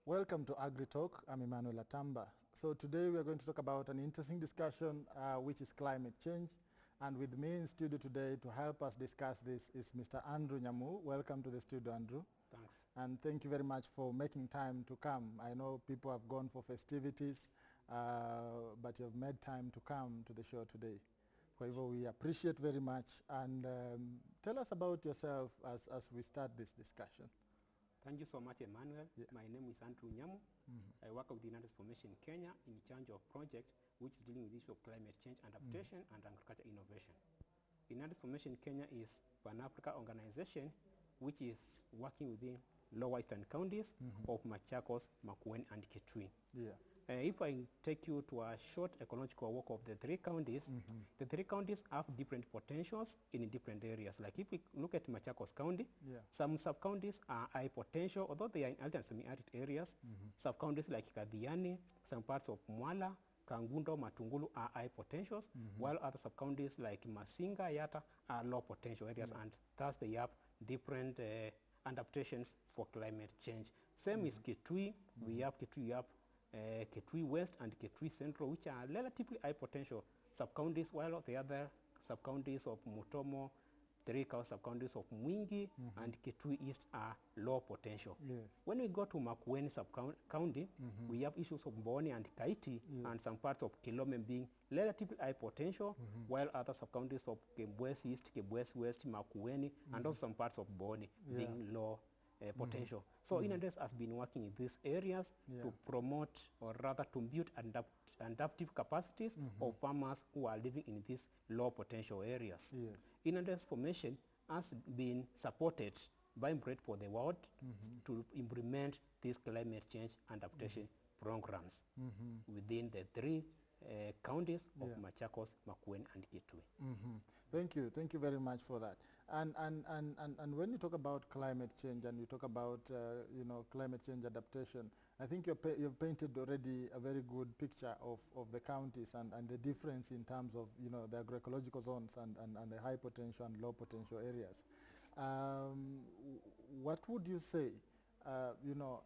Welcome to Agri Talk. I'm Emmanuel Atamba. So today we are going to talk about an interesting discussion which is climate change. And with me in studio today to help us discuss this is Mr. Andrew Nyamu. Welcome to the studio, Andrew. Thanks. And thank you very much for making time to come. I know people have gone for festivities, but you have made time to come to the show today. However, we appreciate very much. And tell us about yourself as we start this discussion. Thank you so much, Emmanuel. Yeah. My name is Andrew Nyamu. I work with the United Formation Kenya in charge of project which is dealing with the issue of climate change, adaptation, and agriculture innovation. The United Formation Kenya is Pan-Africa organization which is working within lower eastern counties of Machakos, Makueni, and Kitui. Yeah. If I take you to a short ecological walk of the three counties, the three counties have different potentials in different areas. Like if we look at Machakos County, some sub-counties are high potential, although they are in arid and semi-arid areas. Sub-counties like Kadhiani, some parts of Mwala, Kangundo, Matungulu are high potentials, while other sub-counties like Masinga, Yata are low potential areas, and thus they have different adaptations for climate change. Same is Kitui. We have Kitui West and Kitui Central, which are relatively high potential sub-counties, while the other sub-counties of Mutomo, three sub-counties of Mwingi and Kitui East are low potential. Yes. When we go to Makueni sub-county, we have issues of Mboni and Kaiti and some parts of Kilome being relatively high potential, while other sub-counties of Kebwesi East, Kebwesi West, Makueni, and also some parts of Mboni being low potential. So Inades has been working in these areas to promote, or rather to build adaptive capacities of farmers who are living in these low potential areas. Yes. Inades formation has been supported by Bread for the World to implement these climate change adaptation programs within the three counties of Machakos, Makueni, and Kitui. Thank you very much for that. And when you talk about climate change and you talk about climate change adaptation, I think you've painted already a very good picture of the counties and the difference in terms of the agroecological zones and the high potential and low potential areas. What would you say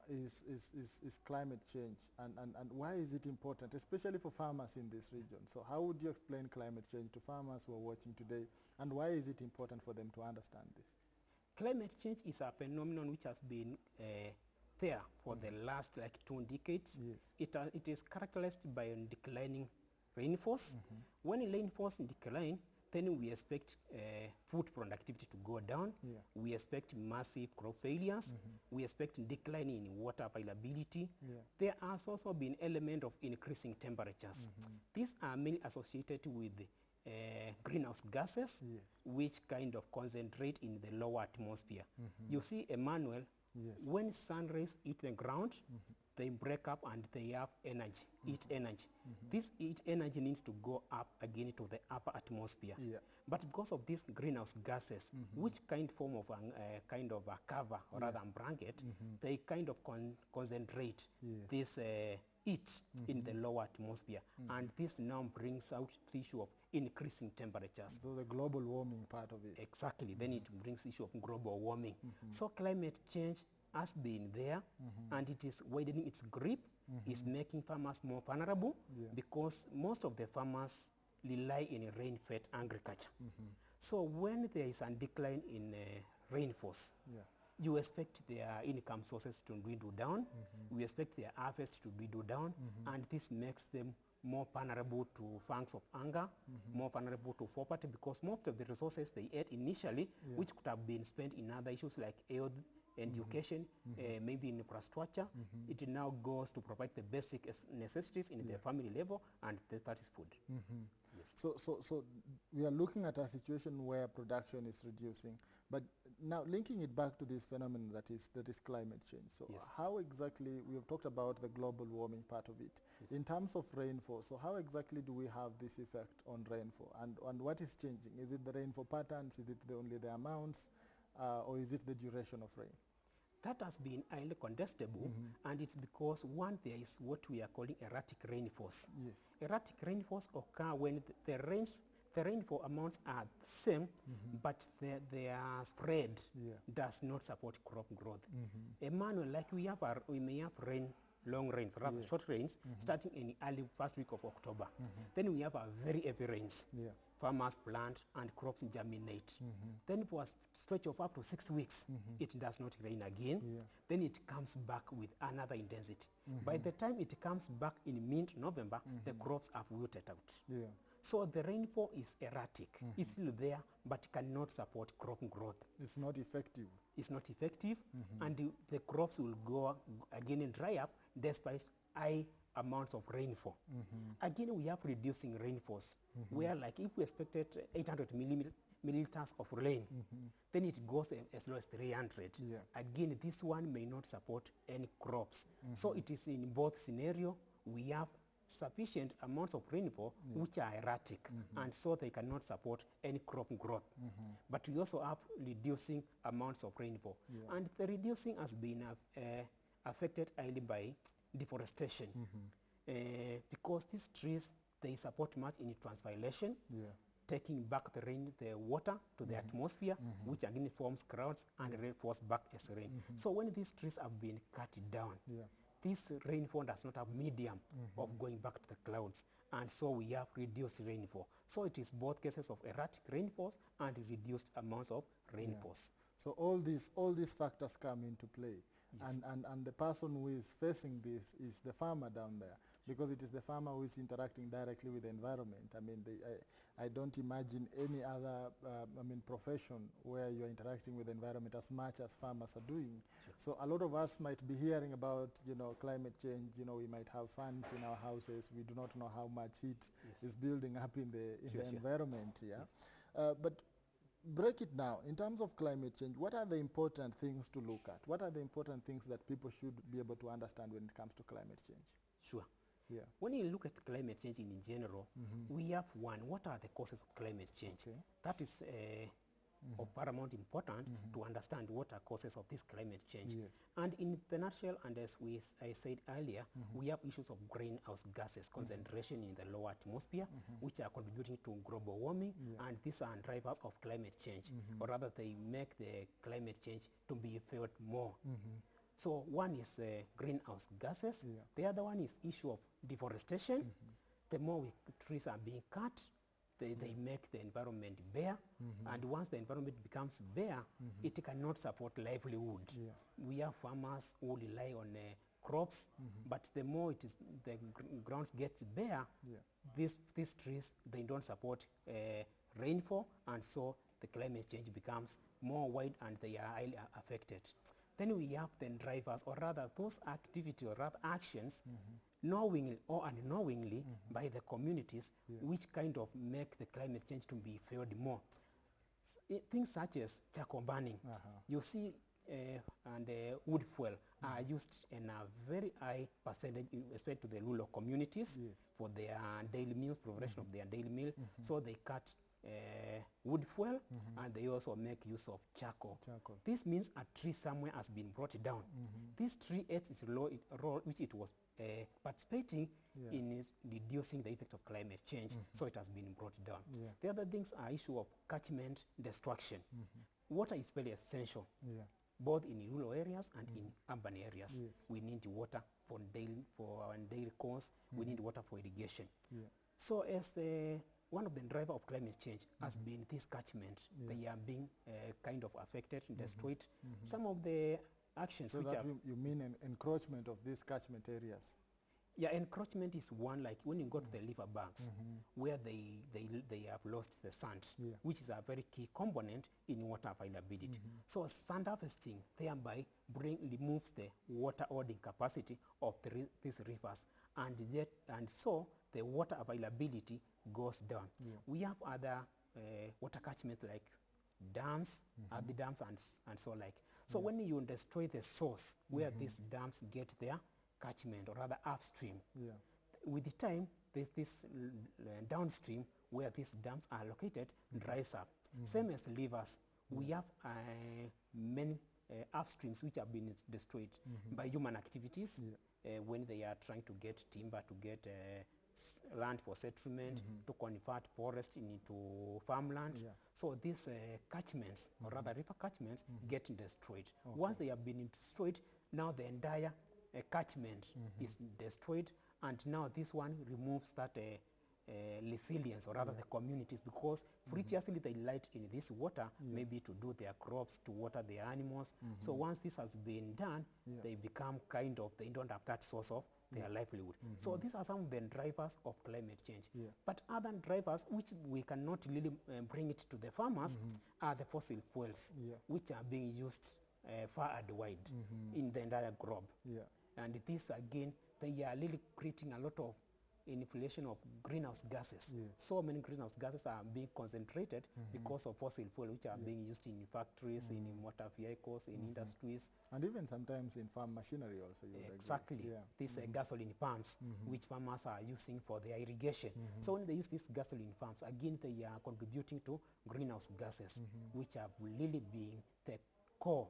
is climate change and why is it important, especially for farmers in this region? So how would you explain climate change to farmers who are watching today, and why is it important for them to understand this? Climate change is a phenomenon which has been there for the last 2 decades. Yes. It is characterized by declining rainfalls. When rainfalls decline, then we expect food productivity to go down. We expect massive crop failures. We expect decline in water availability. There has also been element of increasing temperatures. These are mainly associated with greenhouse gases, which kind of concentrate in the lower atmosphere. You see, Emmanuel, when sun rays hit the ground, they break up and they have energy, heat energy. This heat energy needs to go up again to the upper atmosphere. But because of these greenhouse gases, which form of a cover or rather a blanket, they kind of concentrate this heat in the lower atmosphere. And this now brings out the issue of increasing temperatures. So the global warming part of it. Exactly. Then it brings the issue of global warming. So climate change has been there, and it is widening its grip, is making farmers more vulnerable, because most of the farmers rely in rain-fed agriculture. So when there is a decline in rainfalls, you expect their income sources to dwindle down, we expect their harvest to dwindle down, and this makes them more vulnerable to fangs of hunger, more vulnerable to poverty, because most of the resources they had initially, which could have been spent in other issues like health, education, maybe in infrastructure, it now goes to provide the basic necessities in the family level, and that is food. Yes. So we are looking at a situation where production is reducing, but now linking it back to this phenomenon that is climate change. So how exactly, we have talked about the global warming part of it. In terms of rainfall, so how exactly do we have this effect on rainfall, and what is changing? Is it the rainfall patterns? Is it only the amounts, or is it the duration of rain? That has been highly contestable, and it's because, one, there is what we are calling erratic rainfalls. Erratic rainfalls occur when the the rainfall amounts are the same, but their spread does not support crop growth. Emmanuel, like we may have long rains, rather short rains, starting in the early first week of October. Then we have a very heavy rains. Farmers plant and crops germinate. Then for a stretch of up to 6 weeks, it does not rain again. Then it comes back with another intensity. By the time it comes back in mid-November, the crops have wilted out. So the rainfall is erratic. It's still there, but cannot support crop growth. It's not effective. It's not effective, and the crops will go again and dry up despite high amounts of rainfall. Again, we have reducing rainfalls, where like if we expected 800 milliliters of rain, then it goes as low as 300. Again, this one may not support any crops. So it is in both scenario, we have sufficient amounts of rainfall which are erratic, and so they cannot support any crop growth. But we also have reducing amounts of rainfall. And the reducing has been affected highly by deforestation, because these trees, they support much in transpiration, taking back the water to the atmosphere, which again forms clouds and falls back as rain. So when these trees have been cut down, this rainfall does not have medium of going back to the clouds, and so we have reduced rainfall. So it is both cases of erratic rainfalls and reduced amounts of rainfalls. So all these factors come into play. And the person who is facing this is the farmer down there, because it is the farmer who is interacting directly with the environment. I mean, I don't imagine any other profession where you are interacting with the environment as much as farmers are doing. So a lot of us might be hearing about, climate change. We might have fans in our houses. We do not know how much heat is building up in the environment. But break it down. In terms of climate change, what are the important things to look at? What are the important things that people should be able to understand when it comes to climate change? Sure. When you look at climate change in general, we have one, what are the causes of climate change? That is of paramount importance to understand what are causes of this climate change. And in the nutshell, and as I said earlier, we have issues of greenhouse gases concentration in the lower atmosphere, which are contributing to global warming, and these are drivers of climate change, or rather they make the climate change to be felt more. So one is greenhouse gases. The other one is issue of deforestation. The more trees are being cut, they make the environment bare, and once the environment becomes bare, it cannot support livelihood. We have farmers who rely on crops, but the more the grounds get bare, these trees, they don't support rainfall, and so the climate change becomes more wide and they are highly affected. Then we have the drivers, or rather those activities or rather actions, knowingly or unknowingly by the communities, which kind of make the climate change to be felt more. Things such as charcoal burning. You see, and wood fuel are used in a very high percentage, especially to the rural communities, for their daily meals, preparation of their daily meal. So they cut wood fuel, and they also make use of charcoal. This means a tree somewhere has been brought down. This tree ate its role which it was participating in reducing the effect of climate change, so it has been brought down. The other things are issue of catchment destruction. Water is very essential, both in rural areas and in urban areas. We need water for our daily course. We need water for irrigation. So as one of the driver of climate change has been this catchment. They are being kind of affected, destroyed. Some of the actions so which that are... you mean an encroachment of these catchment areas? Yeah, encroachment is one, like when you go to the river banks, where they have lost the sand, which is a very key component in water availability. So sand harvesting thereby removes the water holding capacity of these rivers, and so the water availability goes down. We have other water catchments like dams, the dams and so like. So when you destroy the source where these dams get their catchment, or rather upstream, with the time this downstream where these dams are located dries up. Same as rivers, we have many upstreams which have been destroyed by human activities when they are trying to get timber, to get land for settlement, to convert forest into farmland. Yeah. So these catchments, or rather river catchments, get destroyed. Once they have been destroyed, now the entire catchment is destroyed, and now this one removes that resilience, or rather the communities, because previously they relied in this water maybe to do their crops, to water their animals. So once this has been done, they become kind of, they don't have that source of their livelihood. So these are some of the drivers of climate change. But other drivers which we cannot really bring it to the farmers are the fossil fuels, which are being used far and wide in the entire globe. And this again, they are really creating a lot of inflation of greenhouse gases. So many greenhouse gases are being concentrated because of fossil fuel, which are being used in factories, in motor vehicles, in industries. And even sometimes in farm machinery also. Exactly. These gasoline pumps, which farmers are using for their irrigation. So when they use these gasoline pumps, again, they are contributing to greenhouse gases, which have really been the core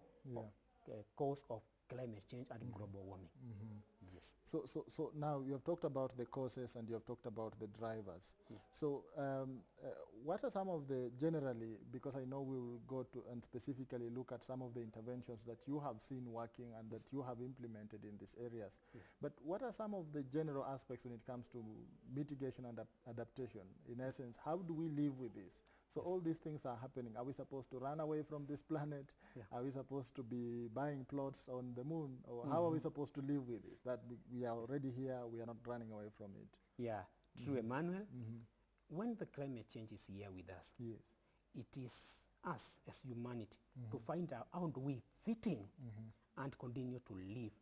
cause of climate change and global warming. Yes. So now you have talked about the causes and you have talked about the drivers. So what are some of the, generally, because I know we will go to and specifically look at some of the interventions that you have seen working and that you have implemented in these areas. But what are some of the general aspects when it comes to mitigation and adaptation? In essence, how do we live with this? So all these things are happening. Are we supposed to run away from this planet? Are we supposed to be buying plots on the moon? Or how are we supposed to live with it? That we are already here, we are not running away from it. Yeah, true, Emmanuel. When the climate change is here with us, it is us as humanity to find out how do we fit in and continue to live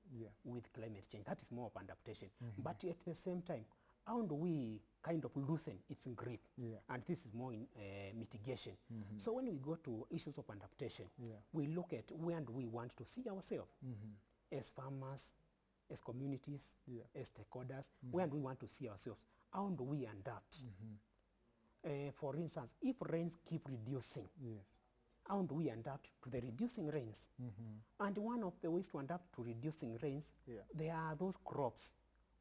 with climate change. That is more of adaptation. But at the same time, how do we kind of loosen its grip? And this is more in mitigation. So when we go to issues of adaptation, we look at where do we want to see ourselves as farmers, as communities, as stakeholders. Where do we want to see ourselves? How do we adapt? For instance, if rains keep reducing, how do we adapt to the reducing rains? And one of the ways to adapt to reducing rains, there are those crops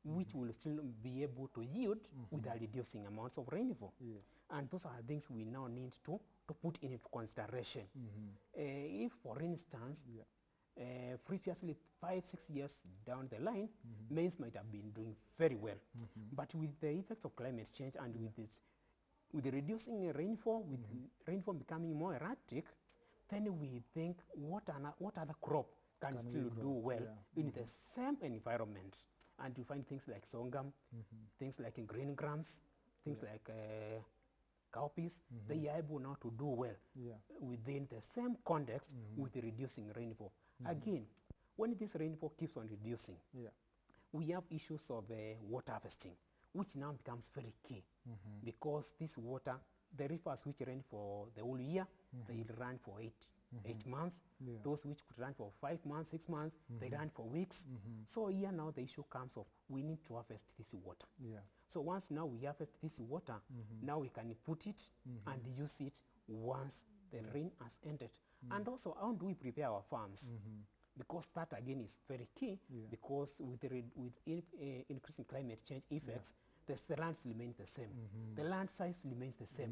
which will still be able to yield with the reducing amounts of rainfall. And those are things we now need to put into consideration. If, for instance, previously 5-6 years down the line, maize might have been doing very well. But with the effects of climate change and with the reducing rainfall, with rainfall becoming more erratic, then we think what other crop can still do well in the same environment. And you find things like sorghum, things like green grams, things like cowpeas, they are able now to do well within the same context with the reducing rainfall. Again, when this rainfall keeps on reducing, we have issues of water harvesting, which now becomes very key because this water, the rivers which rain for the whole year, they run for 8 months. Those which could run for 5 months, 6 months, they run for weeks. So here now the issue comes of we need to harvest this water. So once now we harvest this water, now we can put it and use it once the rain has ended. And also, how do we prepare our farms? Because that again is very key, because with increasing climate change effects, the land remains the same. The land size remains the same.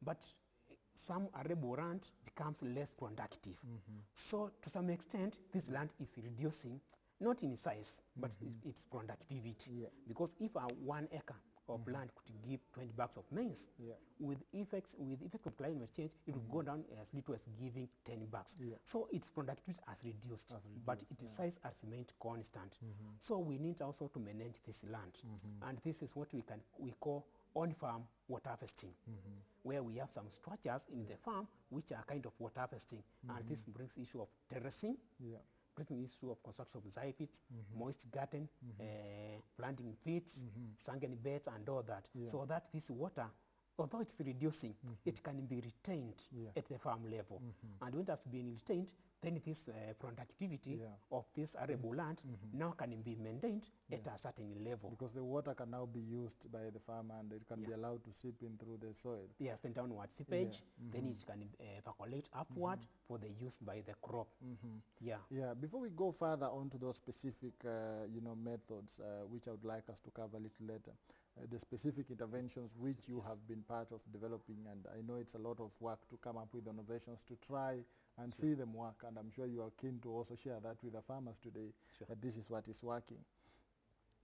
But some arable land becomes less productive. So to some extent, this land is reducing, not in size, but its productivity. Because if 1 acre of land could give 20 bags of maize, with effects of climate change, it will go down as little as giving 10 bags. So its productivity has reduced, but its size has remained constant. So we need also to manage this land. And this is what we call on-farm water harvesting, where we have some structures in the farm which are kind of water harvesting. And this brings issue of terracing, brings the issue of construction of zai pits, moist garden, planting pits, sunken beds, and all that. So that this water, although it's reducing, it can be retained at the farm level. And when that's been retained, then this productivity of this arable land now can be maintained at a certain level. Because the water can now be used by the farmer and it can be allowed to seep in through the soil. Yes, then downward seepage, then it can percolate upward for the use by the crop. Before we go further on to those specific methods, which I would like us to cover a little later, the specific interventions which you have been part of developing, and I know it's a lot of work to come up with innovations to try and see them work, and I'm sure you are keen to also share that with the farmers today, that this is what is working.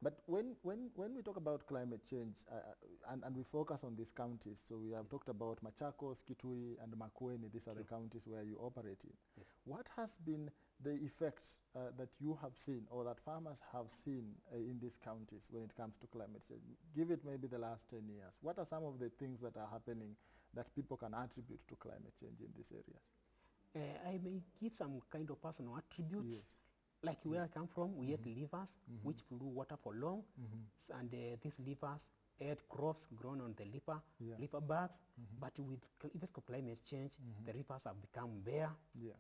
But when we talk about climate change, and we focus on these counties, so we have talked about Machakos, Kitui, and Makueni, these are the counties where you operate in. Yes. What has been the effects that you have seen, or that farmers have seen in these counties when it comes to climate change? Give it maybe the last 10 years. What are some of the things that are happening that people can attribute to climate change in these areas? I may give some kind of personal attributes. Yes. Like where I come from, we had rivers which flew water for long, and these rivers had crops grown on the river banks, but with effects of climate change, the rivers have become bare.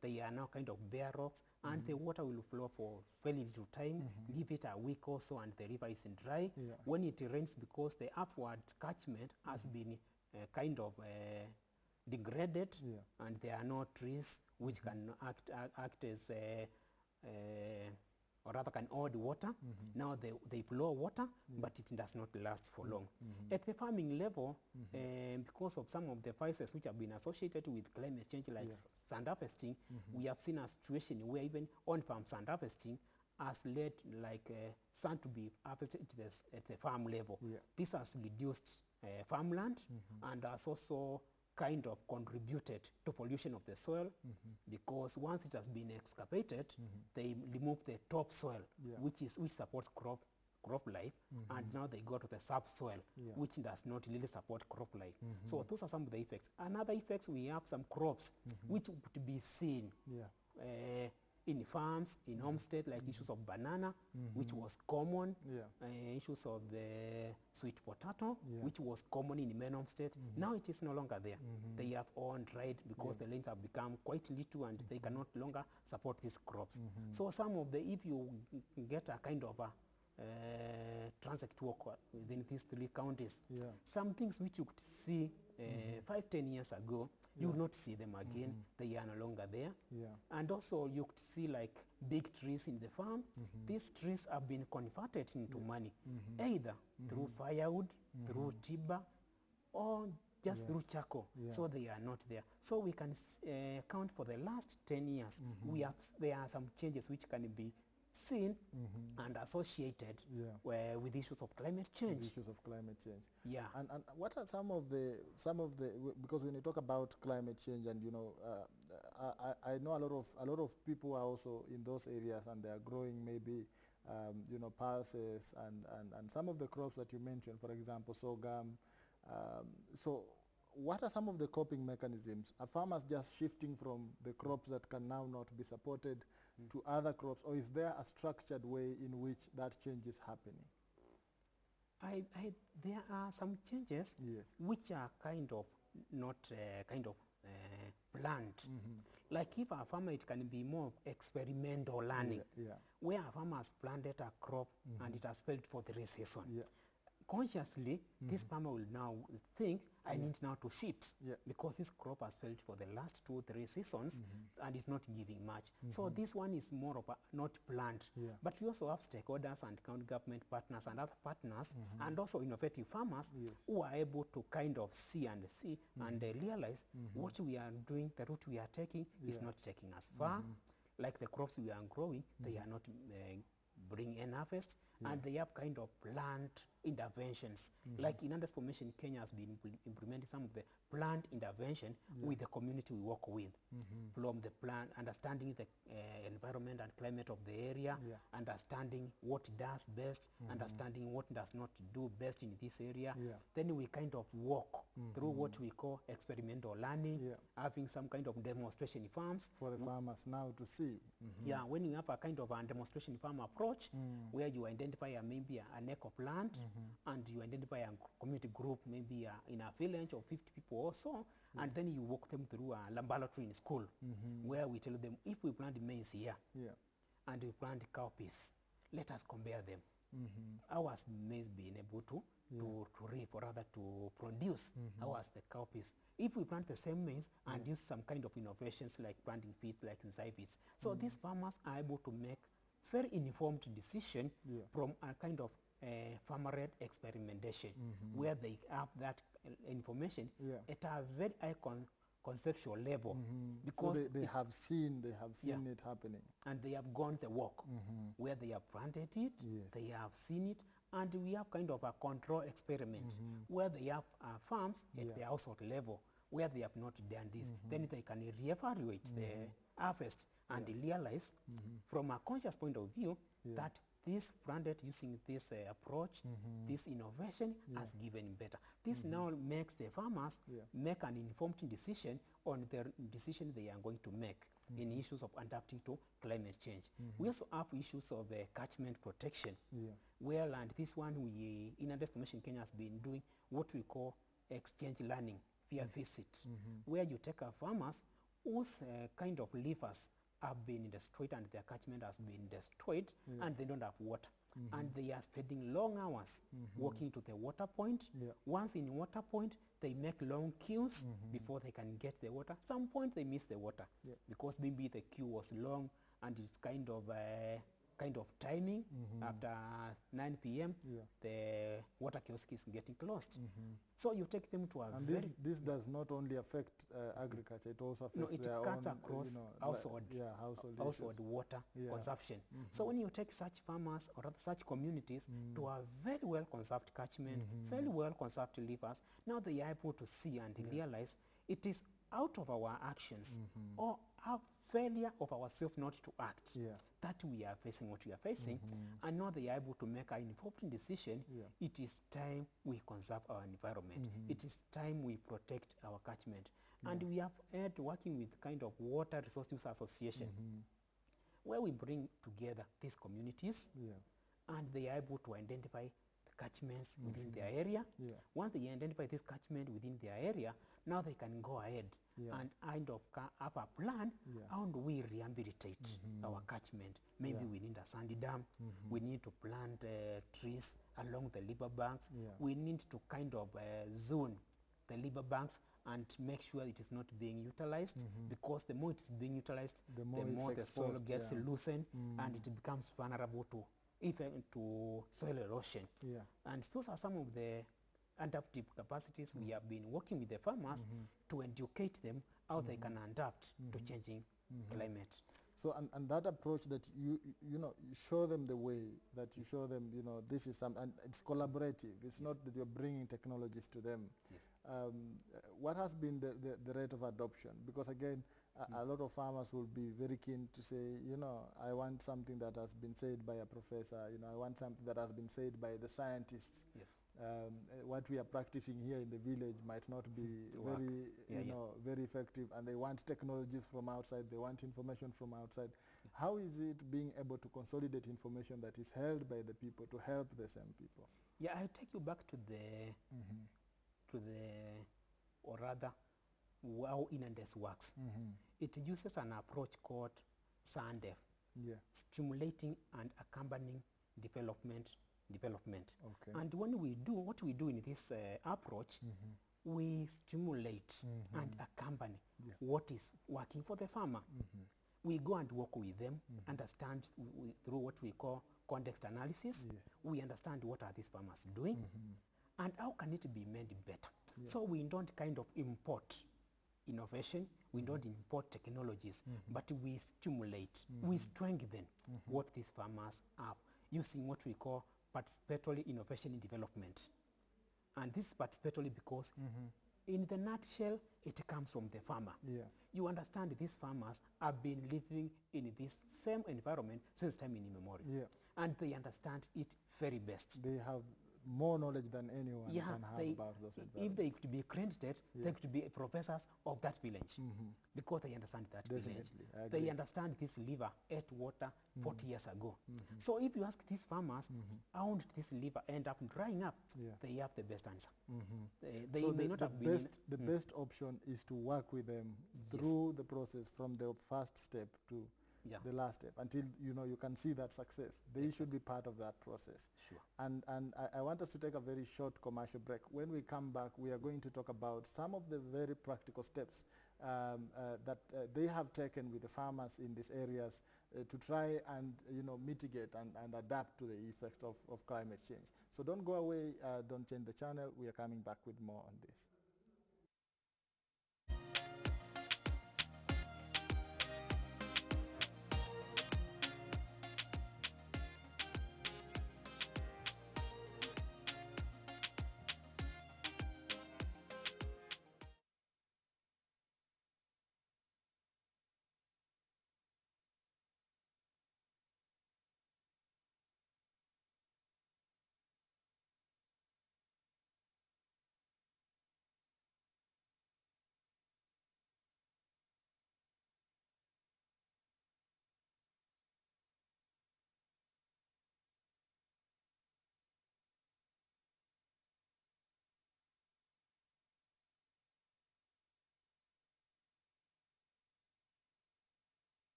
They are now kind of bare rocks, and the water will flow for very little time, give it a week or so, and the river is dry. When it rains, because the upward catchment has been kind of degraded, and there are no trees which can act as or rather can hold water. Now they flow water, but it does not last for long. At the farming level, because of some of the vices which have been associated with climate change, like sand harvesting, we have seen a situation where even on-farm sand harvesting has led sand to be harvested at the farm level. This has reduced farmland and has also kind of contributed to pollution of the soil, because once it has been excavated, they remove the topsoil, which supports crop life, and now they go to the subsoil, which does not really support crop life. So those are some of the effects. Another effects, we have some crops which would be seen in farms, in homestead, like issues of banana, which was common, issues of the sweet potato, which was common in many homestead. Now it is no longer there. They have all dried because the lands have become quite little, and they cannot longer support these crops. So some of the, if you get a kind of a transit walk within these 3 counties, some things which you could see 5-10 years ago, you will not see them again. They are no longer there. And also you could see like big trees in the farm. These trees have been converted into money, either through firewood, through timber, or just through charcoal. So they are not there. So we can count for the last 10 years. There are some changes which can be seen and associated with issues of climate change. Issues of climate change. And what are some of the because when you talk about climate change, and I know a lot of people are also in those areas, and they are growing maybe pulses and some of the crops that you mentioned, for example sorghum. So what are some of the coping mechanisms? Are farmers just shifting from the crops that can now not be supported to other crops, or is there a structured way in which that change is happening? There are some changes which are kind of not planned. Like if a farmer, it can be more experimental learning, where a farmer has planted a crop and it has failed for 3 seasons. Consciously, this farmer will now think, I need now to shift, because this crop has failed for the last 2 or 3 seasons and is not giving much. So this one is more of a not planned. But we also have stakeholders and county government partners and other partners, and also innovative farmers who are able to kind of see and realize what we are doing, the route we are taking is not taking us far. Like the crops we are growing, they are not bring an harvest, and they have kind of plant interventions. Like in Anders Formation, Kenya has been implementing some of the plant intervention with the community we work with. From the plant, understanding the environment and climate of the area, understanding what does best, understanding what does not do best in this area. Then we kind of walk through what we call experimental learning, having some kind of demonstration farms. For the farmers now to see. When you have a kind of a demonstration farm approach, where you identify maybe an eco plant, and you identify a community group, maybe in a village of 50 people or so, and then you walk them through a laboratory in school, where we tell them, if we plant maize here, and we plant cowpeas, let us compare them. How has maize been able to reap, or rather to produce? How has the cowpeas? If we plant the same maize and use some kind of innovations like planting feeds, like zyvids, so these farmers are able to make very informed decision from a kind of farmer-led experimentation, where they have that information at a very high conceptual level, because so they have seen it happening, and they have gone the walk where they have planted it, they have seen it, and we have kind of a control experiment where they have farms at the household level where they have not done this. Then they can reevaluate the harvest and realize from a conscious point of view that this planted using this approach, this innovation has given better. This now makes the farmers make an informed decision on the decision they are going to make in issues of adapting to climate change. We also have issues of catchment protection, where and this one we in Adaptation Kenya has been doing what we call exchange learning via visit, where you take farmers whose kind of livers have been destroyed and their catchment has been destroyed and they don't have water. And they are spending long hours walking to the water point. Once in water point, they make long queues before they can get the water. Some point they miss the water because maybe the queue was long and it's kind of timing. After 9 p.m. the water kiosk is getting closed. So you take them to a and this does not only affect agriculture, it also affects their cuts own, across household water consumption. So when you take such farmers or such communities to a very well conserved catchment, very well conserved rivers, now they are able to see and realize it is out of our actions or our failure of ourselves not to act that we are facing what we are facing, and now they are able to make an informed decision. It is time we conserve our environment. It is time we protect our catchment. And we have had working with kind of water resource use association, where we bring together these communities and they are able to identify the catchments within their area. Once they identify this catchment within their area, now they can go ahead and kind of have a plan. How do we rehabilitate our catchment? Maybe we need a sandy dam. We need to plant trees along the riverbanks. We need to kind of zone the riverbanks and make sure it is not being utilized, because the more it is being utilized, the more the soil gets loosened and it becomes vulnerable to even to soil erosion. And those are some of the adaptive capacities we have been working with the farmers to educate them how they can adapt to changing climate. So and that approach that you show them the way, that you show them, this is and it's collaborative. It's not that you're bringing technologies to them. What has been the rate of adoption? Because again, a lot of farmers will be very keen to say, I want something that has been said by a professor, I want something that has been said by the scientists. What we are practicing here in the village might not be very effective, and they want technologies from outside, they want information from outside. How is it being able to consolidate information that is held by the people to help the same people? I'll take you back to or rather, how Inandes works. It uses an approach called SANDEF, stimulating and accompanying development. And when what we do in this approach, we stimulate and accompany what is working for the farmer. We go and work with them, understand through what we call context analysis. We understand what are these farmers doing and how can it be made better. So we don't kind of import innovation, we don't import technologies, but we stimulate, we strengthen what these farmers have using what we call participatory innovation in development. And this is participatory because in the nutshell, it comes from the farmer. You understand these farmers have been living in this same environment since time immemorial. And they understand it very best. They have more knowledge than anyone can have about those environments. If they could be accredited, they could be professors of that village because they understand that village. They understand this river ate water 40 years ago. So if you ask these farmers, how did this river end up drying up? They have the best answer. They so may not have been the best option is to work with them through the process from the first step to the last step until you can see that success. They should be part of that process. And I want us to take a very short commercial break. When we come back, we are going to talk about some of the very practical steps that they have taken with the farmers in these areas to try and mitigate and adapt to the effects of climate change. So don't go away, don't change the channel. We are coming back with more on this.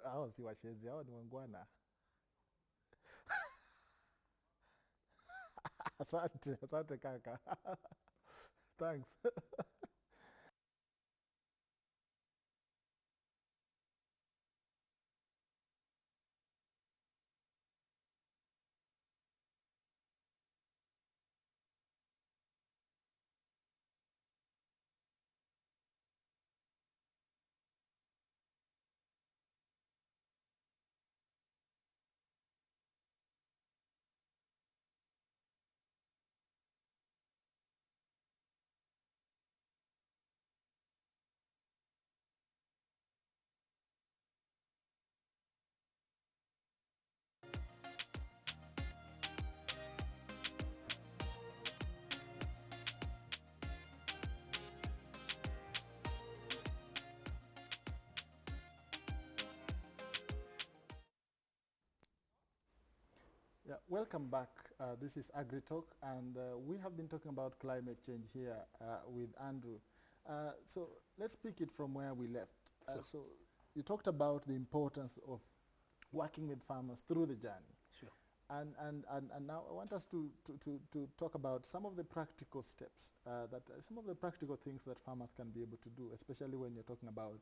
Hao si washenzi, hao ni wangwana. Asante kaka. Thanks. Yeah, welcome back. This is Agri Talk, and we have been talking about climate change here with Andrew. So let's pick it from where we left. Sure. So you talked about the importance of working with farmers through the journey. Sure. And now I want us to talk about some of the practical steps, some of the practical things that farmers can be able to do, especially when you're talking about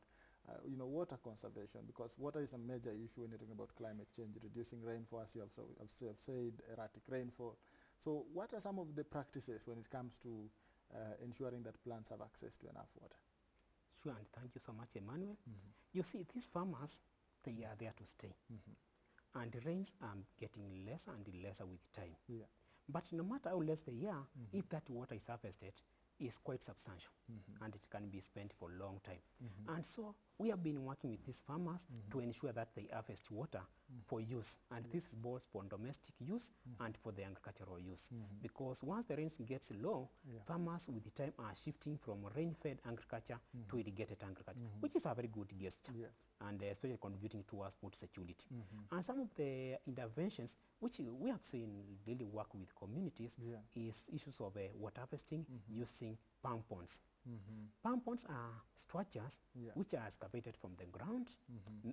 water conservation, because water is a major issue when you're talking about climate change, reducing rainfall, as you have said, erratic rainfall. So what are some of the practices when it comes to ensuring that plants have access to enough water? Sure, and thank you so much, Emmanuel. You see, these farmers, they are there to stay. And the rains are getting lesser and lesser with time. Yeah. But no matter how less they are, if that water is harvested, is quite substantial, and it can be spent for a long time. And so we have been working with these farmers to ensure that they harvest water for use, and this is both for domestic use and for the agricultural use. Because once the rains gets low, farmers with the time are shifting from rain-fed agriculture to irrigated agriculture, which is a very good gesture, and especially contributing towards food security. And some of the interventions which we have seen really work with communities is issues of water harvesting using pump ponds. Pump ponds are structures which are excavated from the ground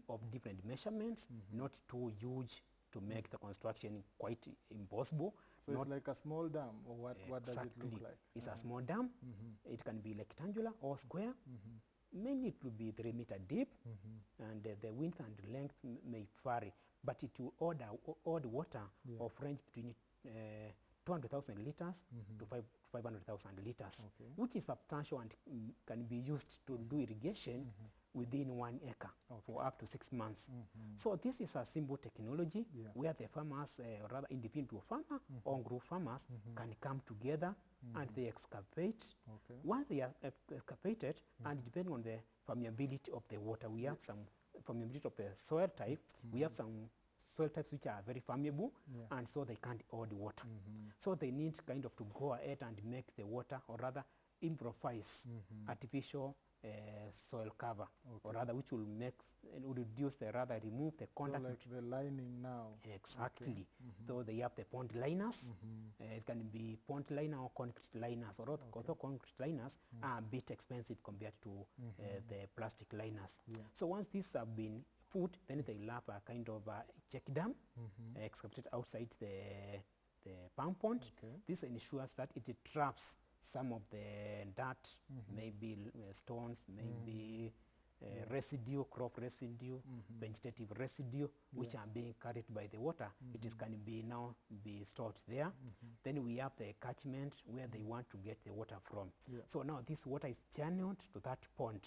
of different measurements, not too huge to make the construction quite impossible. So it's like a small dam, or what does it look like? It's a small dam. It can be rectangular or square. Mainly it will be 3 meter deep, and the width and length may vary, but it will hold water of range between 200,000 liters to 500,000 liters, which is substantial and can be used to do irrigation within 1 acre for up to 6 months. So this is a simple technology where the farmers, or rather individual farmer or group farmers, can come together and they excavate. Once they are excavated, and depending on the permeability of the water, we have some permeability of the soil type, we have some soil types which are very permeable, and so they can't hold water. So they need kind of to go ahead and make the water, or rather improvise artificial soil cover, or rather which will make, will reduce the, rather remove the contact. So like the lining now. Exactly. So they have the pond liners. It can be pond liner or concrete liners, or although concrete liners are a bit expensive compared to the plastic liners. So once these have been put, then they'll have a kind of check dam excavated outside the pump pond. This ensures that it traps some of the dirt, maybe stones, maybe residue, crop residue, vegetative residue, which are being carried by the water. It is can be now be stored there. Then we have the catchment where they want to get the water from. So now this water is channeled to that pond.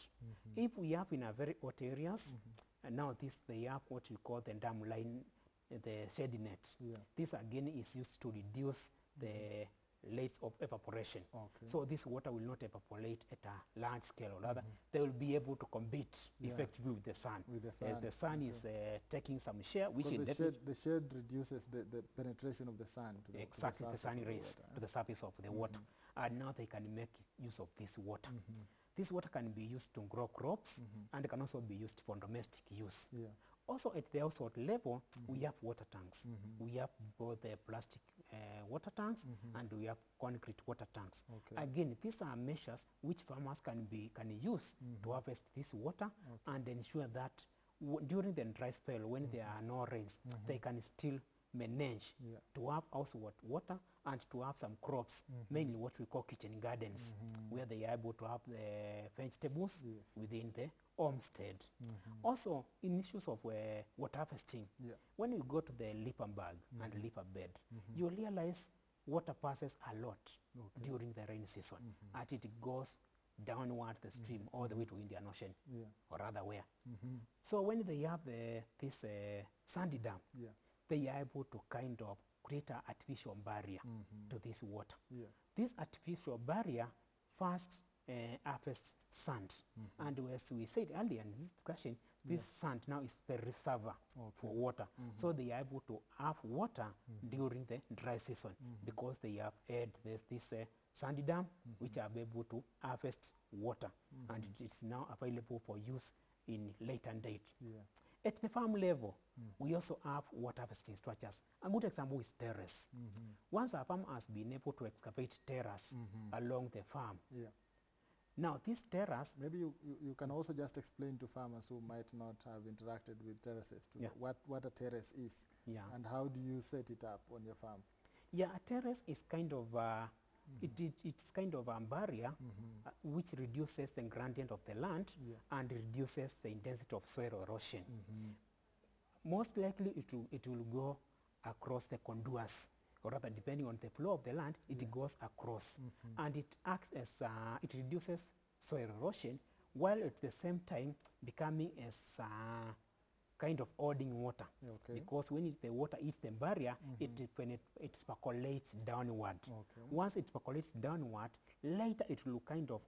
If we have in a very hot areas, and now this they have what we call the dam line, the shade net. This again is used to reduce the rates of evaporation. So this water will not evaporate at a large scale, or rather they will be able to compete effectively with the sun. The sun is taking some share, which in the shade reduces the penetration of the sun to the, exactly, to the sun rays to the surface of the water. And now they can make use of this water. This water can be used to grow crops and can also be used for domestic use. Also at the household level, we have water tanks. We have both the plastic water tanks and we have concrete water tanks. Again, these are measures which farmers can use to harvest this water and ensure that during the dry spell, when there are no rains, they can still manage to have household water and to have some crops, mainly what we call kitchen gardens, where they are able to have the vegetables within the homestead. Also, in issues of water harvesting, when you go to the leaper bag and leaper bed, you realize water passes a lot during the rain season, and it goes downward the stream all the way to Indian Ocean, or rather where. So when they have this sandy dam, they are able to kind of create an artificial barrier to this water. This artificial barrier first harvests sand. And as we said earlier in this discussion, this sand now is the reservoir for water. So they are able to have water during the dry season because they have had this sandy dam which are able to harvest water, and it is now available for use in later date. At the farm level, we also have water harvesting structures. A good example is terrace. Once a farm has been able to excavate terrace along the farm, now this terrace... Maybe you can also just explain to farmers who might not have interacted with terraces to what a terrace is and how do you set it up on your farm? Yeah, a terrace is kind of it's kind of a barrier which reduces the gradient of the land and reduces the intensity of soil erosion. Most likely it will go across the contours, or rather depending on the flow of the land, it goes across. And it acts as, it reduces soil erosion, while at the same time becoming as kind of holding water. Because when the water hits the barrier, it percolates downward. Once it percolates downward, later it will kind of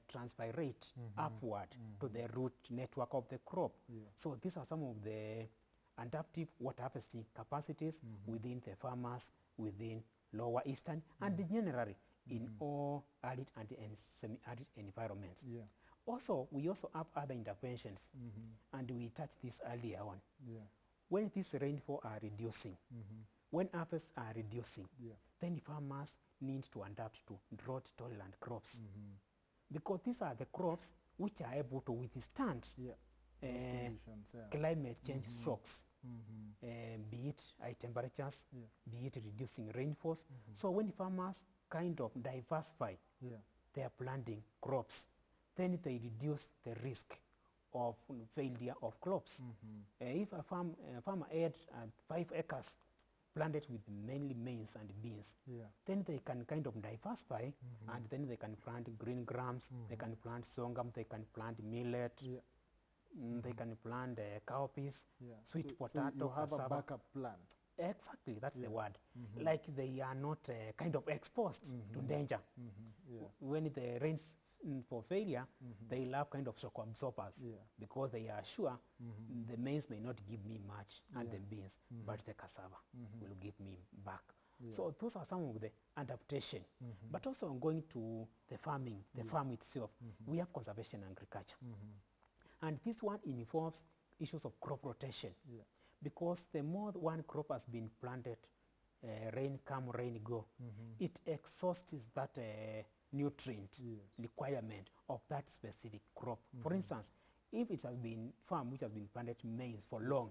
transpirate upward to the root network of the crop. So these are some of the adaptive water harvesting capacities within the farmers, within Lower Eastern, and generally in all arid and semi-arid environments. Also, we also have other interventions, and we touched this earlier on. When these rainfall are reducing, when harvests are reducing, then farmers need to adapt to drought-tolerant crops, because these are the crops which are able to withstand climate change shocks, be it high temperatures, be it reducing rainfalls. So when farmers kind of diversify their planting crops, then they reduce the risk of failure of crops. If a farmer had 5 acres planted with mainly maize and beans, then they can kind of diversify, and then they can plant green grams, they can plant sorghum, they can plant millet, they can plant cowpeas, sweet potato, so you have cassava. a backup plan. Exactly, that's the word. Like they are not kind of exposed to danger. When the rains for failure, they have kind of shock absorbers, because they are sure the maize may not give me much and the beans, but the cassava will give me back. So those are some of the adaptation. But also going to the farming, the farm itself, we have conservation agriculture. And this one involves issues of crop rotation, because the more one crop has been planted, rain come, rain go, it exhausts that nutrient requirement of that specific crop. For instance, if it has been farm which has been planted maize for long,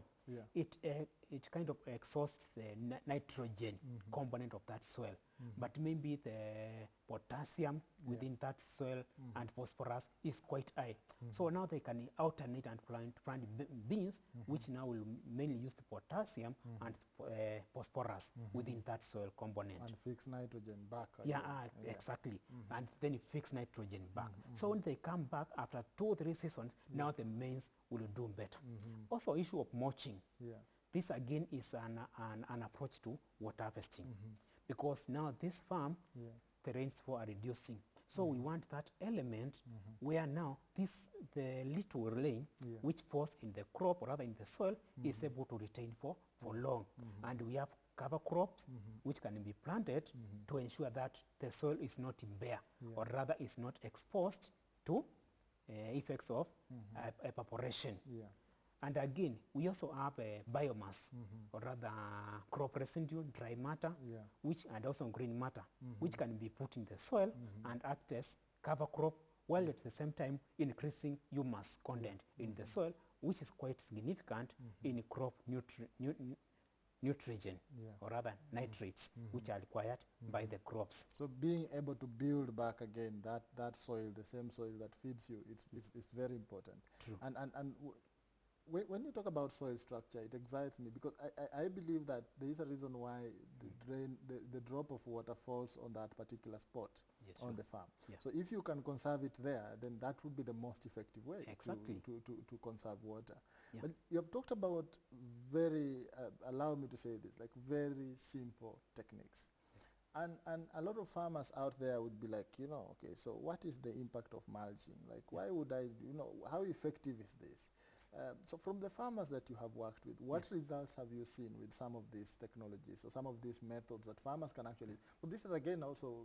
it kind of exhausts the nitrogen component of that soil. But maybe the potassium within that soil and phosphorus is quite high. So now they can alternate and plant beans, which now will mainly use the potassium and phosphorus within that soil component. And fix nitrogen back. Exactly. And then it fix nitrogen back. So when they come back after 2 or 3 seasons, now the maize will do better. Also, issue of mulching. This again is an approach to water harvesting, because now this farm, the rainfall are reducing. So we want that element where now the little rain which falls in the crop, or rather in the soil, is able to retain for long. And we have cover crops which can be planted to ensure that the soil is not bare, or rather is not exposed to effects of evaporation. And again, we also have biomass, or rather crop residue, dry matter, which, and also green matter, which can be put in the soil and act as cover crop, while at the same time increasing humus content in the soil, which is quite significant in crop nutrition, or rather nitrates, which are required by the crops. So being able to build back again that soil, the same soil that feeds you, it's very important. True. And when you talk about soil structure, it excites me, because I believe that there is a reason why the drop of water falls on that particular spot on the farm. So if you can conserve it there, then that would be the most effective way to conserve water. But you have talked about very, allow me to say this, like very simple techniques. And a lot of farmers out there would be like, okay, so what is the impact of mulching? Like, why would I, how effective is this? So from the farmers that you have worked with, what results have you seen with some of these technologies or some of these methods that farmers can actually, but this is again also,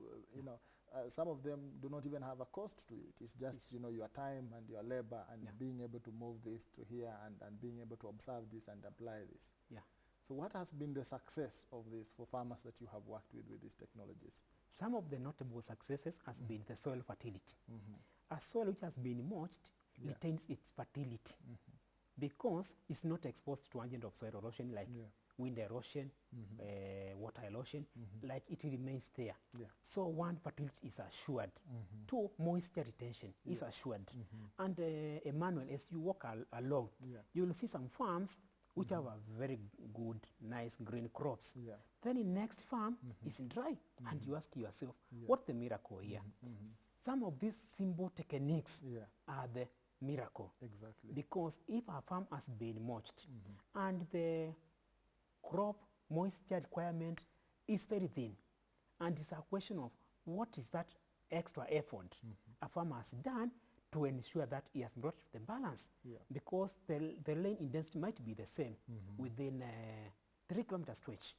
some of them do not even have a cost to it. It's just, your time and your labor and being able to move this to here and being able to observe this and apply this. So what has been the success of this for farmers that you have worked with these technologies? Some of the notable successes has been the soil fertility. A soil which has been mulched retains its fertility because it's not exposed to agent of soil erosion like wind erosion, water erosion, like it remains there. Yeah. So one, fertility is assured. Two, moisture retention is assured. And Emmanuel, as you walk along, you will see some farms which have a very good, nice green crops. Then the next farm is dry, and you ask yourself, what's the miracle here? Some of these simple techniques are the miracle. Exactly. Because if a farm has been mulched and the crop moisture requirement is very thin, and it's a question of what is that extra effort a farmer has done to ensure that he has brought the balance. Because the lane intensity might be the same within a 3-kilometer stretch.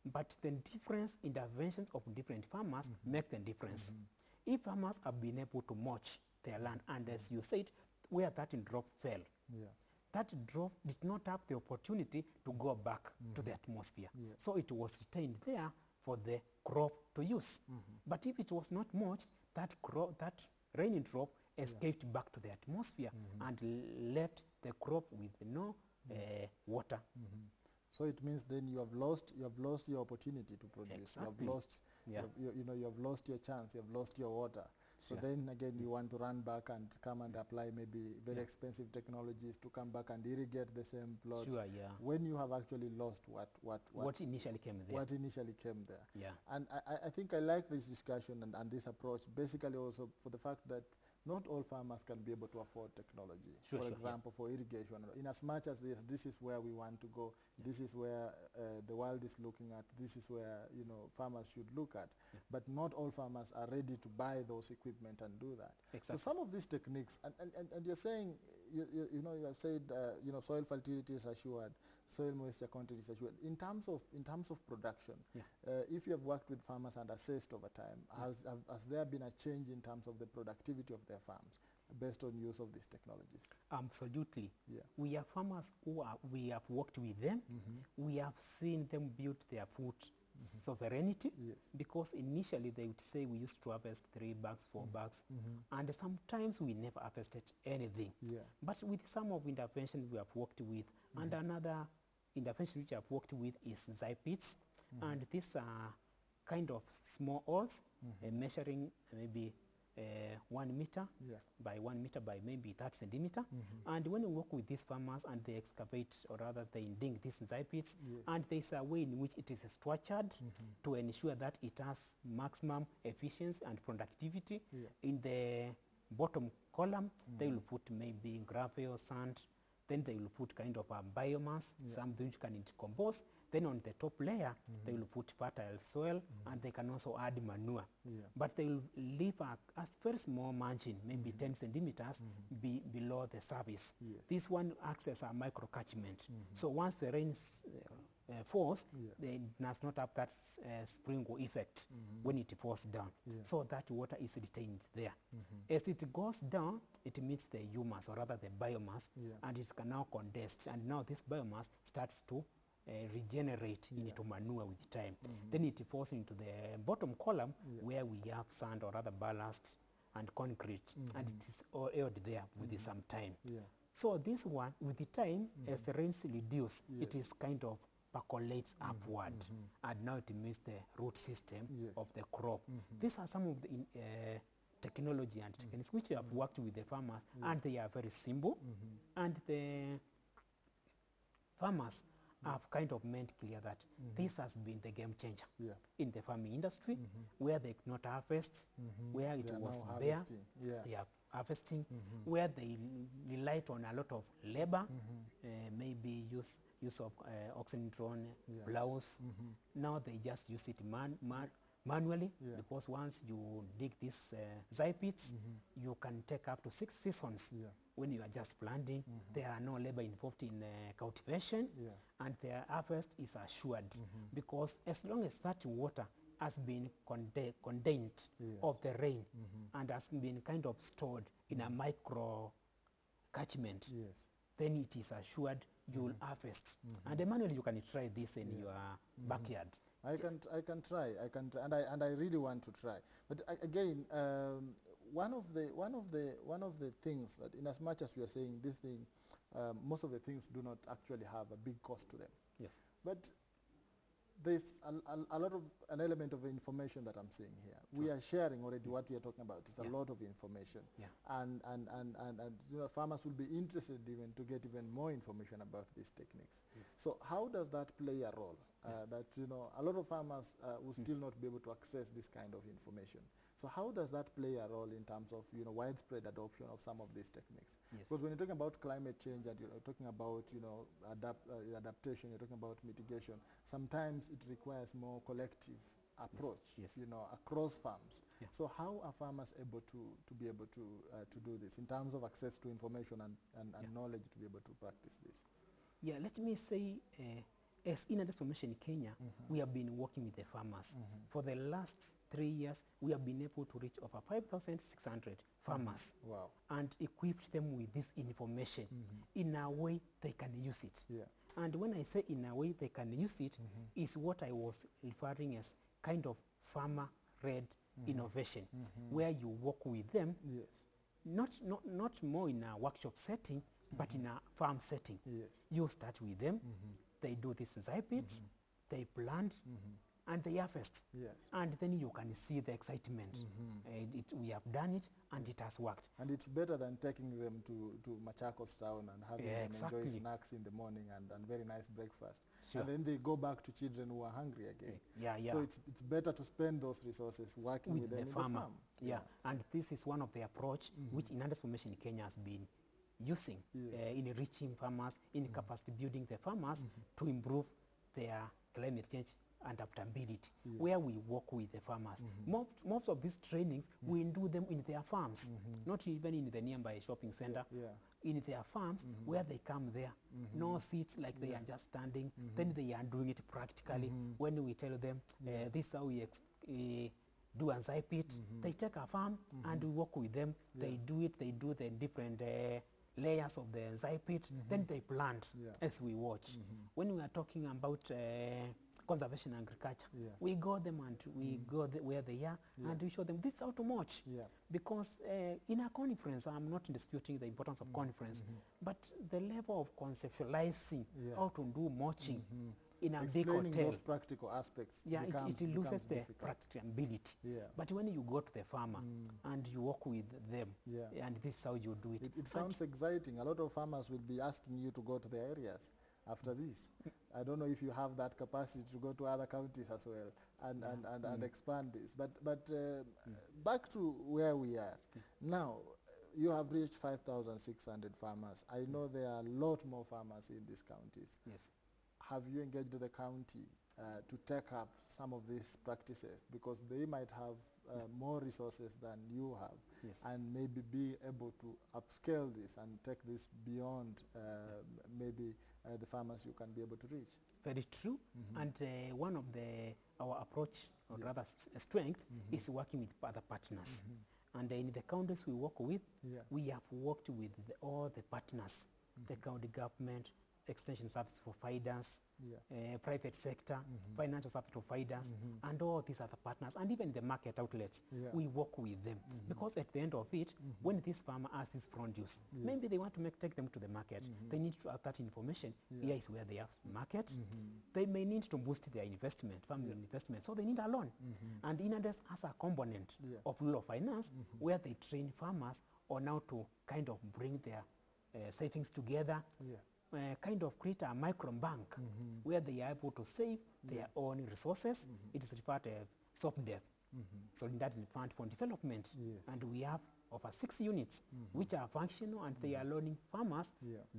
But the difference interventions of different farmers make the difference. If farmers have been able to mulch their land, and as you said, where that drop fell, that drop did not have the opportunity to go back to the atmosphere. So it was retained there for the crop to use. But if it was not mulched, that rainy drop escaped back to the atmosphere and left the crop with no water. So it means then you have lost your opportunity to produce. Exactly. You have lost you have lost your chance, you have lost your water. So then again you want to run back and come and apply maybe very expensive technologies to come back and irrigate the same plot. When you have actually lost what initially came there. What initially came there. And I think I like this discussion and this approach, basically also for the fact that not all farmers can be able to afford technology. For example, for irrigation, in as much as this is where we want to go, this is where the world is looking at, this is where farmers should look at. But not all farmers are ready to buy those equipment and do that. Exactly. So some of these techniques, and you're saying, you have said, soil fertility is assured, soil moisture content is assured. In terms of production, if you have worked with farmers and assessed over time, has there been a change in terms of the productivity of their farms based on use of these technologies? Absolutely. We have farmers who we have worked with them. We have seen them build their food sovereignty, because initially they would say we used to harvest 3 bags, 4 bags, and sometimes we never harvested anything. But with some of intervention we have worked with, and another intervention which I've worked with is pits, and these are kind of small holes measuring maybe 1 meter by 1 meter by maybe 30 centimeter. And when you work with these farmers and they excavate, or rather they dig these pits, and there's a way in which it is structured to ensure that it has maximum efficiency and productivity. In the bottom column, they will put maybe gravel, sand, then they will put kind of a biomass, something which can decompose. Then on the top layer, they will put fertile soil, and they can also add manure. But they will leave a very small margin, maybe 10 centimeters below the surface. This one acts as a micro-catchment. So once the rain falls, it does not have that sprinkle effect when it falls down. So that water is retained there. As it goes down, it meets the humus, or rather the biomass, and it can now condense. And now this biomass starts to regenerate into manure with time. Then it falls into the bottom column where we have sand, or rather ballast, and concrete, and it is all held there with some time. So this one, with the time, as the rains reduce, it is kind of percolates upward, and now it meets the root system of the crop. These are some of the technology and techniques which have worked with the farmers, and they are very simple, and the farmers have kind of made clear that this has been the game changer in the farming industry, where they could not harvest, where it was bare, they are harvesting, where they relied on a lot of labor, maybe use of oxen-drawn plows. Now they just use it manually, because once you dig these pits, you can take up to 6 seasons. When you are just planting, there are no labor involved in cultivation, and their harvest is assured, because as long as that water has been contained of the rain and has been kind of stored in a micro catchment, then it is assured you will harvest. And Emmanuel, you can try this in your backyard. I can try, and I really want to try. But again, one of the things that, in as much as we are saying this thing most of the things do not actually have a big cost to them. Yes. But there's a lot of an element of information that I'm seeing here. True. We are sharing already what we are talking about. It's a lot of information. Yeah. And you know, farmers will be interested even to get even more information about these techniques. Yes. So how does that play a role? That, you know, a lot of farmers will still not be able to access this kind of information. So how does that play a role in terms of, you know, widespread adoption of some of these techniques? Yes. Because when you're talking about climate change and you're talking about, you know, adaptation, you're talking about mitigation, sometimes it requires more collective approach, yes. you know, across farms. Yeah. So how are farmers able to be able to do this in terms of access to information and knowledge to be able to practice this? Yeah, let me say, as in Adaptation in Kenya, we have been working with the farmers. For the last 3 years, we have been able to reach over 5,600 farmers and equipped them with this information in a way they can use it. Yeah. And when I say in a way they can use it, is what I was referring as kind of farmer-led innovation, where you work with them, not more in a workshop setting, but in a farm setting. Yes. You start with them, they do this pits, they plant, and they harvest. Yes. And then you can see the excitement. We have done it, and it has worked. And it's better than taking them to Machakos town and having them exactly. enjoy snacks in the morning and very nice breakfast. Sure. And then they go back to children who are hungry again. Yeah, yeah. So it's better to spend those resources working with them the in farmer. the farm. Yeah. And this is one of the approach which in Adaptation in Kenya has been using in reaching farmers, in capacity building the farmers to improve their climate change adaptability, where we work with the farmers. Most of these trainings, we do them in their farms, not even in the nearby shopping center, in their farms where they come there. No seats like they are just standing, then they are doing it practically. When we tell them, this is how we do a pit, they take a farm and we work with them. They do it, they do the different layers of the pit, then they plant as we watch. When we are talking about conservation agriculture, we go them and we go where they are and we show them this is how to mulch. Because in a conference, I'm not disputing the importance of conference, but the level of conceptualizing how to do mulching in a big hotel, those practical aspects, it loses the practicability. But when you go to the farmer and you work with them, and this is how you do it. It sounds exciting. A lot of farmers will be asking you to go to the areas after this. I don't know if you have that capacity to go to other counties as well and expand this. But back to where we are. Now, you have reached 5,600 farmers. I know there are a lot more farmers in these counties. Yes. Have you engaged the county to take up some of these practices? Because they might have more resources than you have, and maybe be able to upscale this and take this beyond maybe the farmers you can be able to reach. Very true. And one of our approach, or rather strength, is working with other partners. And in the counties we work with, we have worked with all the partners, the county government, extension service providers, private sector, financial service providers, and all these other partners, and even the market outlets. We work with them because at the end of it, when this farmer has this produce, maybe they want to take them to the market. They need to have that information. Here is where they have market. They may need to boost their investment, family investment, so they need a loan. And INADES has a component of rural finance where they train farmers on how to kind of bring their savings together, kind of create a micro bank where they are able to save their own resources. It is referred to as soft debt, Solidarity Fund for Development. And we have over 6 units which are functional, and they are loaning farmers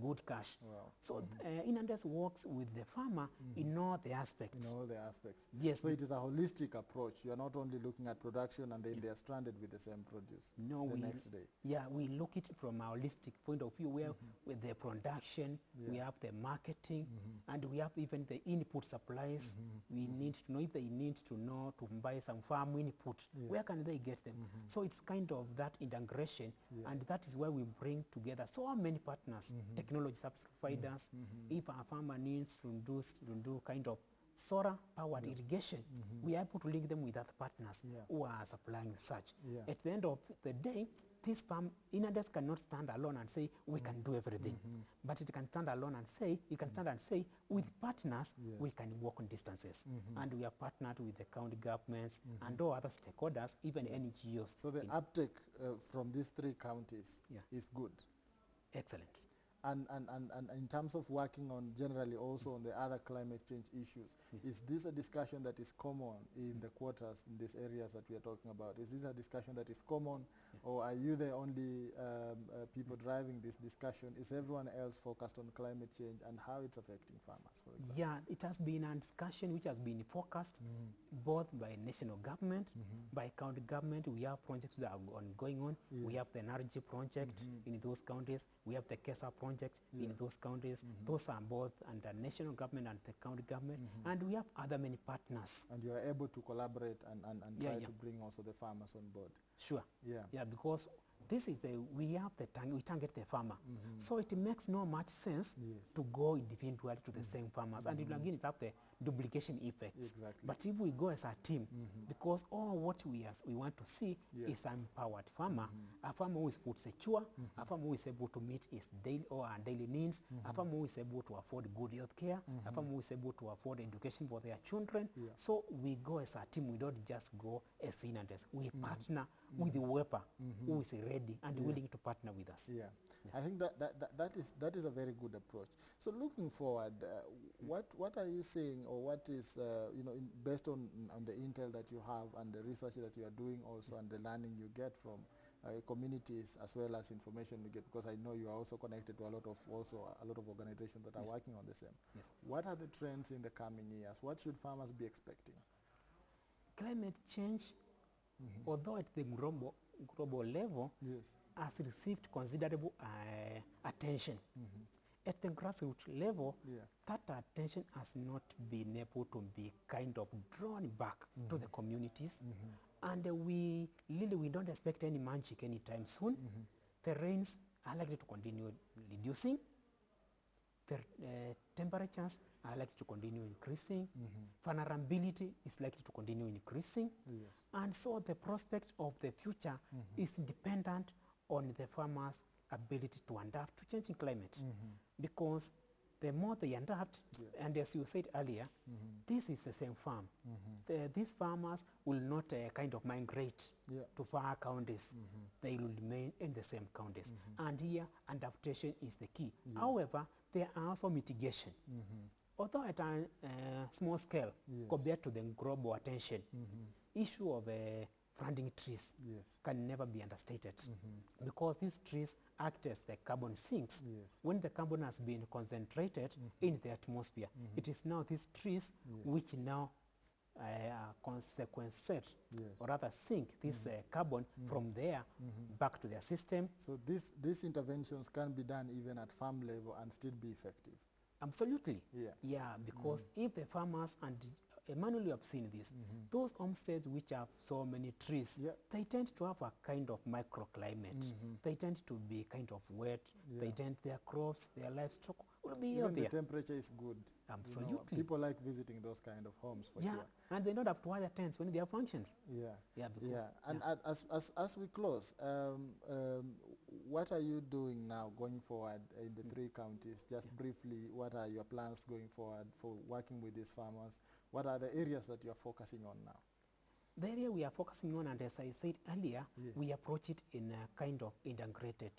good cash. So INADES works with the farmer in all the aspects. In all the aspects. Yes. So it is a holistic approach. You are not only looking at production and then they are stranded with the same produce the next day. Yeah, we look at it from a holistic point of view where with the production, we have the marketing, and we have even the input supplies. We need to know if they need to know to buy some farm input. Where can they get them? So it's kind of that integration, and that is where we bring together so many partners, technology service providers. If a farmer needs to do kind of solar-powered irrigation, we are able to link them with other partners who are supplying such. At the end of the day, this farm, Inades cannot stand alone and say, we can do everything. But it can stand alone and say, with partners, we can walk on distances. And we are partnered with the county governments and all other stakeholders, even NGOs. So the uptake from these 3 counties is good. Excellent. And in terms of working on generally also on the other climate change issues, is this a discussion that is common in the quarters, in these areas that we are talking about? Is this a discussion that is common, or are you the only people driving this discussion? Is everyone else focused on climate change and how it's affecting farmers, for example? Yeah, it has been a discussion which has been focused both by national government, by county government. We have projects that are going on. We have the energy project in those counties. We have the KESA project in those counties. Those are both under national government and the county government. And we have other many partners. And you are able to collaborate and try to bring also the farmers on board. Sure. Yeah, because this is we target the farmer. So it makes no much sense to go individually to the same farmers. And again, it have the duplication effects. Exactly. But if we go as a team, because all what we want to see is an empowered farmer, a farmer who is food secure, a farmer who is able to meet his daily needs, a farmer who is able to afford good health care, a farmer who is able to afford education for their children. So we go as a team. We don't just go as Inades. We partner with the worker who is ready and willing to partner with us. I think that is a very good approach. So looking forward, what are you saying, or what is based on the intel that you have and the research that you are doing also, and the learning you get from communities as well as information you get, because I know you are also connected to a lot of organizations that are working on the same. What are the trends in the coming years? What should farmers be expecting? Climate change, although at the global level, has received considerable attention. At the grassroots level, that attention has not been able to be kind of drawn back to the communities. And we don't expect any magic anytime soon. The rains are likely to continue reducing. The temperatures are likely to continue increasing. Vulnerability is likely to continue increasing. And so the prospect of the future is dependent on the farmers' ability to adapt to changing climate. Because the more they adapt, and as you said earlier, this is the same farm. These farmers will not kind of migrate to far counties. They will remain in the same counties. And here, adaptation is the key. However, there are also mitigation. Although at a small scale, compared to the global attention, issue of planting trees can never be understated, because these trees act as the carbon sinks. When the carbon has been concentrated in the atmosphere, it is now these trees which now consequence or rather sink this carbon from there back to their system. So these interventions can be done even at farm level and still be effective. Absolutely. Because if the farmers, and Emmanuel, you have seen this, those homesteads which have so many trees, they tend to have a kind of microclimate. They tend to be kind of wet. Their crops, their livestock will be even healthier. The temperature is good. Absolutely. People like visiting those kind of homes for sure. And they don't have to wear tents when they have functions. And as we close, what are you doing now going forward in the 3 counties? Just briefly, what are your plans going forward for working with these farmers? What are the areas that you are focusing on now? The area we are focusing on, and as I said earlier, we approach it in a kind of integrated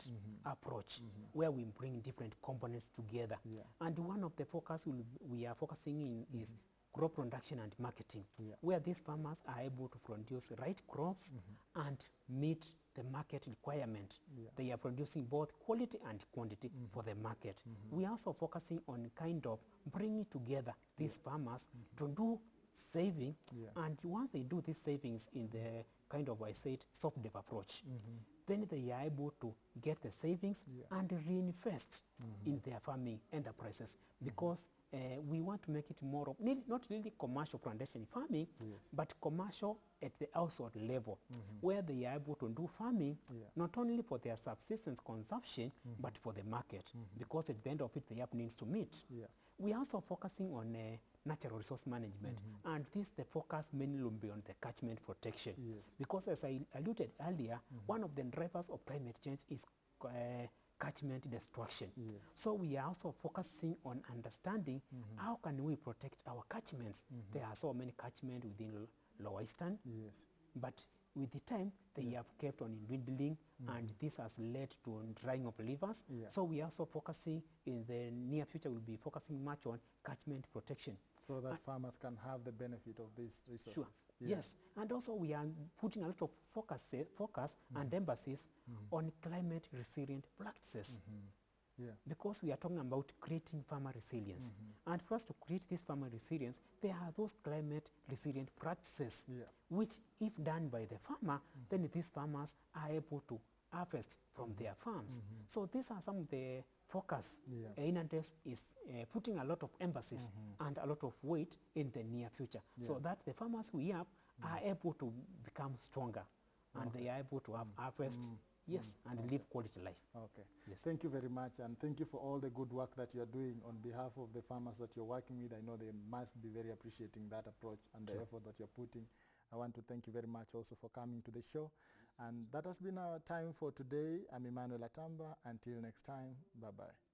approach, where we bring different components together. And one of the focus we are focusing in is crop production and marketing, where these farmers are able to produce right crops and meet the market requirement. They are producing both quality and quantity for the market. We are also focusing on kind of bringing together these farmers to do saving, and once they do these savings in the kind of, I said, soft dev approach, then they are able to get the savings and reinvest in their farming enterprises, because we want to make it more of, not really commercial plantation farming, but commercial at the household level, where they are able to do farming, not only for their subsistence consumption, but for the market, because at the end of it, they have needs to meet. We are also focusing on natural resource management, and this the focus mainly will be on the catchment protection, because as I alluded earlier, one of the drivers of climate change is catchment destruction. So we are also focusing on understanding how can we protect our catchments. There are so many catchments within Lower Eastern, but with the time they have kept on dwindling, and this has led to drying of rivers. So we are also focusing in the near future, we'll be focusing much on catchment protection. So that farmers can have the benefit of these resources. Sure. Yes, and also we are putting a lot of focus and emphasis on climate resilient practices. Because we are talking about creating farmer resilience. And for us to create this farmer resilience, there are those climate resilient practices, which if done by the farmer, then these farmers are able to harvest from their farms. So these are some of the focus. Inantes is putting a lot of emphasis and a lot of weight in the near future, so that the farmers we have are able to become stronger, and they are able to have harvest, and live quality life. Thank you very much, and thank you for all the good work that you're doing on behalf of the farmers that you're working with. I know they must be very appreciating that approach and the effort that you're putting. I want to thank you very much also for coming to the show. And that has been our time for today. I'm Emmanuel Atamba. Until next time, bye-bye.